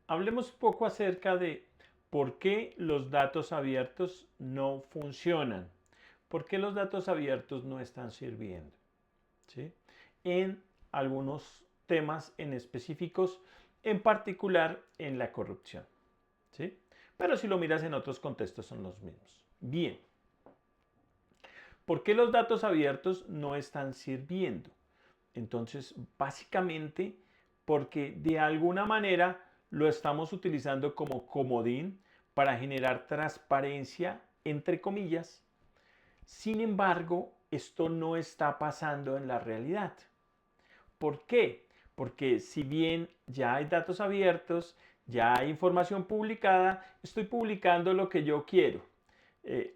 Hablemos un poco acerca de por qué los datos abiertos no funcionan, por qué los datos abiertos no están sirviendo, ¿sí? En algunos temas en específicos, en particular en la corrupción, ¿sí? Pero si lo miras en otros contextos son los mismos. Bien, ¿por qué los datos abiertos no están sirviendo? Entonces, básicamente, porque de alguna manera lo estamos utilizando como comodín para generar transparencia, entre comillas. Sin embargo, esto no está pasando en la realidad. ¿Por qué? Porque si bien ya hay datos abiertos, ya hay información publicada, estoy publicando lo que yo quiero.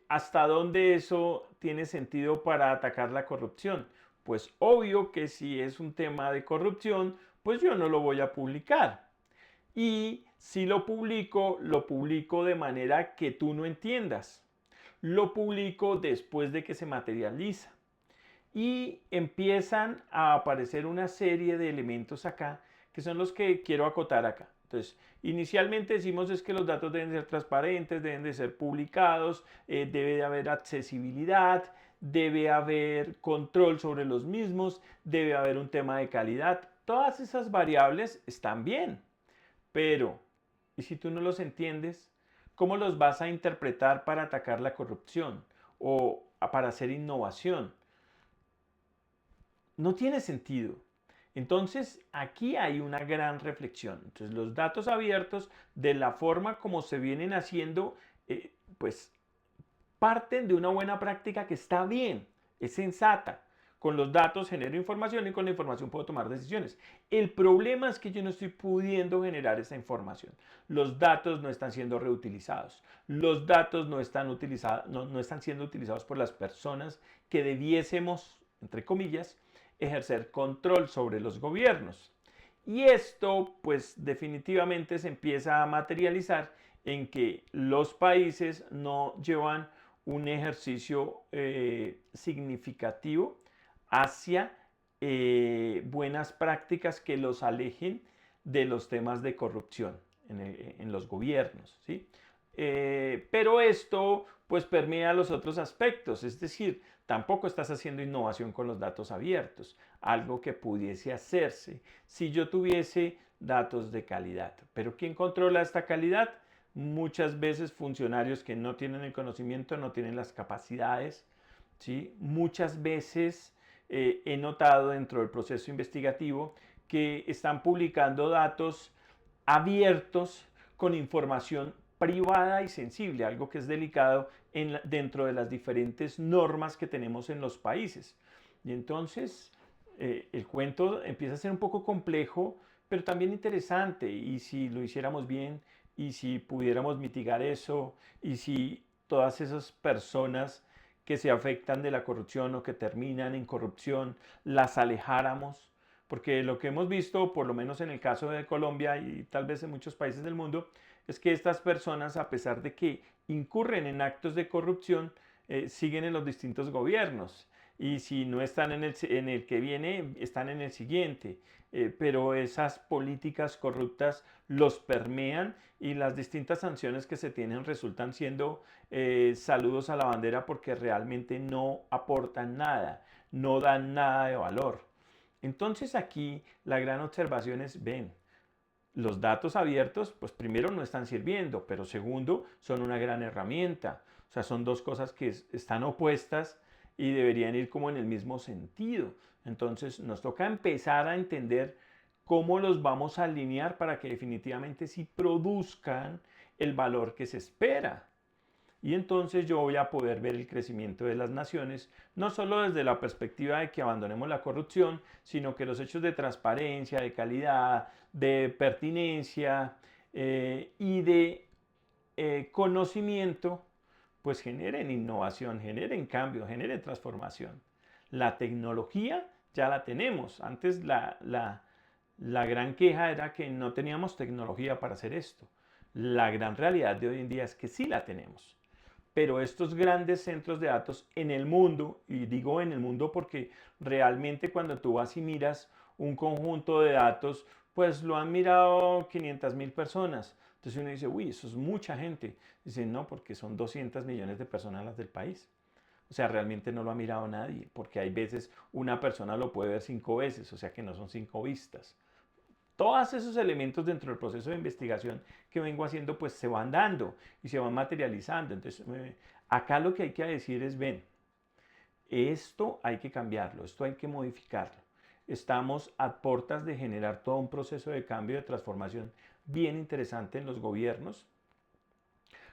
¿Hasta dónde eso tiene sentido para atacar la corrupción? Pues obvio que si es un tema de corrupción, pues yo no lo voy a publicar. Y si lo publico de manera que tú no entiendas. Lo publico después de que se materializa y empiezan a aparecer una serie de elementos acá que son los que quiero acotar acá. Entonces, inicialmente decimos es que los datos deben ser transparentes, deben de ser publicados, debe de haber accesibilidad, debe haber control sobre los mismos, debe haber un tema de calidad. Todas esas variables están bien, pero ¿y si tú no los entiendes? ¿Cómo los vas a interpretar para atacar la corrupción o para hacer innovación? No tiene sentido. Entonces, aquí hay una gran reflexión. Entonces, los datos abiertos, de la forma como se vienen haciendo, pues parten de una buena práctica que está bien, es sensata. Con los datos genero información y con la información puedo tomar decisiones. El problema es que yo no estoy pudiendo generar esa información. Los datos no están siendo reutilizados. Los datos no están siendo utilizados por las personas que debiésemos, entre comillas, ejercer control sobre los gobiernos. Y esto, pues definitivamente se empieza a materializar en que los países no llevan un ejercicio significativo hacia buenas prácticas que los alejen de los temas de corrupción en los gobiernos, ¿sí? Pero esto pues permea los otros aspectos, es decir, tampoco estás haciendo innovación con los datos abiertos, algo que pudiese hacerse si yo tuviese datos de calidad. Pero ¿quién controla esta calidad? Muchas veces funcionarios que no tienen el conocimiento, no tienen las capacidades, ¿sí? Muchas veces he notado dentro del proceso investigativo que están publicando datos abiertos con información privada y sensible, algo que es delicado dentro de las diferentes normas que tenemos en los países. Y entonces el cuento empieza a ser un poco complejo, pero también interesante. Y si lo hiciéramos bien, y si pudiéramos mitigar eso, y si todas esas personas que se afectan de la corrupción o que terminan en corrupción, las alejáramos, porque lo que hemos visto, por lo menos en el caso de Colombia y tal vez en muchos países del mundo, es que estas personas, a pesar de que incurren en actos de corrupción, siguen en los distintos gobiernos. Y si no están en el que viene, están en el siguiente. Pero esas políticas corruptas los permean y las distintas sanciones que se tienen resultan siendo saludos a la bandera porque realmente no aportan nada, no dan nada de valor. Entonces aquí la gran observación es, ven, los datos abiertos, pues primero no están sirviendo, pero segundo, son una gran herramienta. O sea, son dos cosas que están opuestas y deberían ir como en el mismo sentido. Entonces nos toca empezar a entender cómo los vamos a alinear para que definitivamente sí produzcan el valor que se espera. Y entonces yo voy a poder ver el crecimiento de las naciones, no solo desde la perspectiva de que abandonemos la corrupción, sino que los hechos de transparencia, de calidad, de pertinencia y de conocimiento, pues generen innovación, generen cambio, generen transformación. La tecnología ya la tenemos. Antes la gran queja era que no teníamos tecnología para hacer esto. La gran realidad de hoy en día es que sí la tenemos. Pero estos grandes centros de datos en el mundo, y digo en el mundo porque realmente cuando tú vas y miras un conjunto de datos, Pues lo han mirado 500.000 personas. Entonces uno dice, uy, eso es mucha gente. Dice, no, porque son 200 millones de personas las del país. O sea, realmente no lo ha mirado nadie, porque hay veces una persona lo puede ver 5 veces, o sea que no son 5 vistas. Todos esos elementos dentro del proceso de investigación que vengo haciendo, pues se van dando y se van materializando. Entonces, acá lo que hay que decir es, ven, esto hay que cambiarlo, esto hay que modificarlo. Estamos a puertas de generar todo un proceso de cambio, de transformación bien interesante en los gobiernos.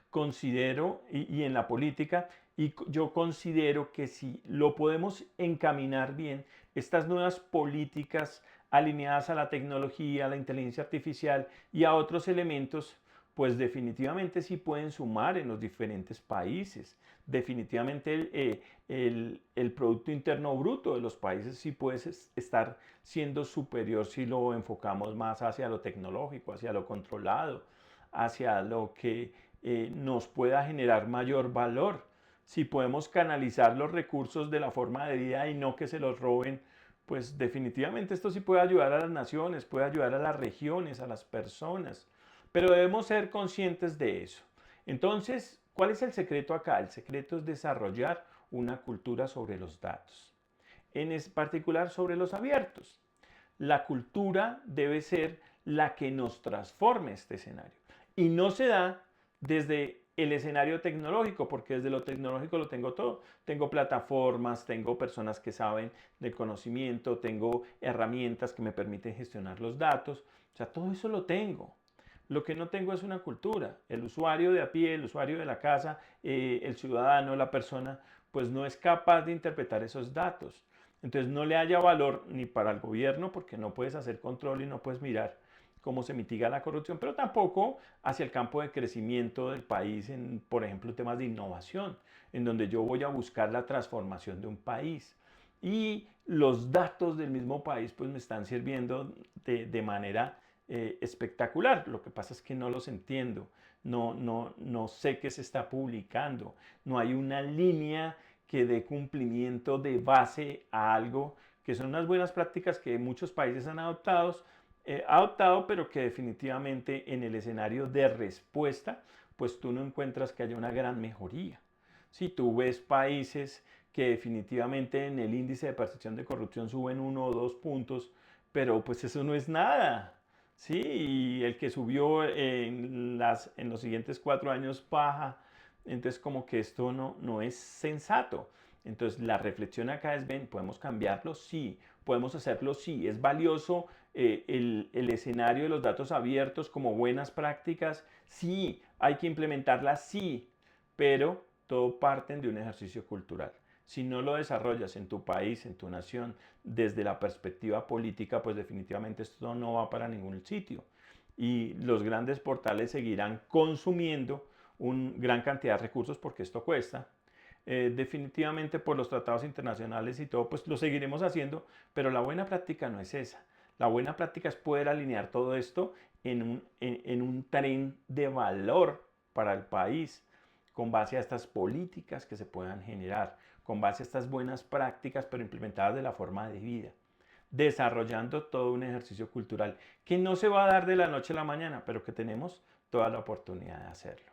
Considero, y en la política, y yo considero que si lo podemos encaminar bien, estas nuevas políticas alineadas a la tecnología, a la inteligencia artificial y a otros elementos, pues definitivamente sí pueden sumar en los diferentes países. Definitivamente el Producto Interno Bruto de los países sí puede estar siendo superior si lo enfocamos más hacia lo tecnológico, hacia lo controlado, hacia lo que nos pueda generar mayor valor. Si podemos canalizar los recursos de la forma de vida y no que se los roben, pues definitivamente esto sí puede ayudar a las naciones, puede ayudar a las regiones, a las personas, pero debemos ser conscientes de eso. Entonces, ¿cuál es el secreto acá? El secreto es desarrollar una cultura sobre los datos, en particular sobre los abiertos. La cultura debe ser la que nos transforme este escenario. Y no se da desde el escenario tecnológico, porque desde lo tecnológico lo tengo todo. Tengo plataformas, tengo personas que saben del conocimiento, tengo herramientas que me permiten gestionar los datos. O sea, todo eso lo tengo. Lo que no tengo es una cultura. El usuario de a pie, el usuario de la casa, el ciudadano, la persona, pues no es capaz de interpretar esos datos. Entonces no le haya valor ni para el gobierno porque no puedes hacer control y no puedes mirar cómo se mitiga la corrupción, pero tampoco hacia el campo de crecimiento del país en, por ejemplo, temas de innovación, en donde yo voy a buscar la transformación de un país. Y los datos del mismo país pues me están sirviendo de manera espectacular. Lo que pasa es que no los entiendo, no sé qué se está publicando, no hay una línea que dé cumplimiento de base a algo que son unas buenas prácticas que muchos países han adoptado, pero que definitivamente en el escenario de respuesta, pues tú no encuentras que haya una gran mejoría. Si tú ves países que definitivamente en el índice de percepción de corrupción suben 1 o 2 puntos, pero pues eso no es nada. Sí, y el que subió en los siguientes 4 años baja, entonces como que esto no es sensato. Entonces la reflexión acá es, ven, ¿podemos cambiarlo? Sí. ¿Podemos hacerlo? Sí. ¿Es valioso el escenario de los datos abiertos como buenas prácticas? Sí. ¿Hay que implementarlas? Sí. Pero todo parte de un ejercicio cultural. Si no lo desarrollas en tu país, en tu nación, desde la perspectiva política, pues definitivamente esto no va para ningún sitio. Y los grandes portales seguirán consumiendo una gran cantidad de recursos porque esto cuesta. Definitivamente por los tratados internacionales y todo, pues lo seguiremos haciendo, pero la buena práctica no es esa. La buena práctica es poder alinear todo esto en un tren de valor para el país, con base a estas políticas que se puedan generar, con base a estas buenas prácticas, pero implementadas de la forma de vida, desarrollando todo un ejercicio cultural que no se va a dar de la noche a la mañana, pero que tenemos toda la oportunidad de hacerlo.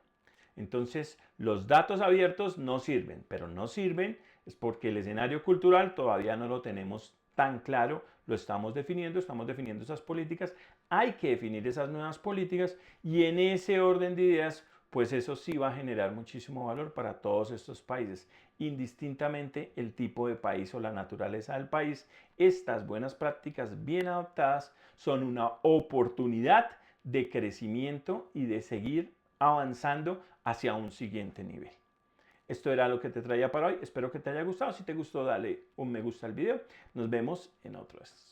Entonces, los datos abiertos no sirven, pero no sirven es porque el escenario cultural todavía no lo tenemos tan claro, lo estamos definiendo esas políticas, hay que definir esas nuevas políticas y en ese orden de ideas, pues eso sí va a generar muchísimo valor para todos estos países, indistintamente el tipo de país o la naturaleza del país. Estas buenas prácticas bien adoptadas son una oportunidad de crecimiento y de seguir avanzando hacia un siguiente nivel. Esto era lo que te traía para hoy. Espero que te haya gustado. Si te gustó, dale un me gusta al video. Nos vemos en otros.